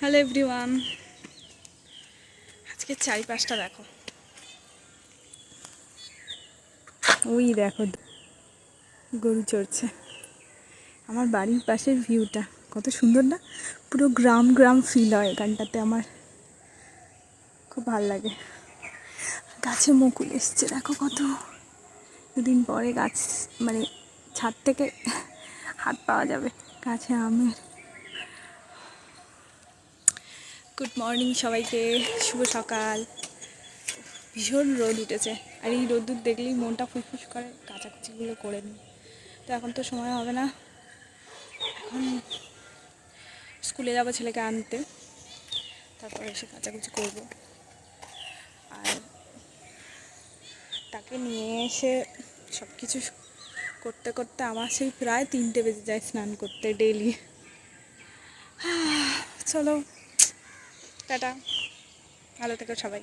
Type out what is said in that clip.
Hello everyone, আজকে চারিপাশটা দেখো। ওই দেখো গরু চড়ছে। আমার বাড়ির পাশের ভিউটা কত সুন্দর না, পুরো গ্রাম গ্রাম ফিল হয় এখানটাতে। আমার খুব ভালো লাগে। গাছে মুকুল এসছে দেখো কত, দুদিন পরে গাছ মানে ছাদ থেকে হাত পাওয়া যাবে গাছে আমের। গুড মর্নিং সবাইকে, শুভ সকাল। ভীষণ রোদ উঠেছে, আর এই রোদ্দুর দেখলেই মনটা ফুসফুস করে। কাচাকুচিগুলো করে নিই, তো এখন তো সময় হবে না। এখন স্কুলে যাবো ছেলেকে আনতে, তারপর এসে কাচাকুচি করবো। আর তাকে নিয়ে এসে সব কিছু করতে করতে আমার সেই প্রায় 3টে বেজে যায় স্নান করতে ডেইলি। চলো টাটা, ভালো থেকো সবাই।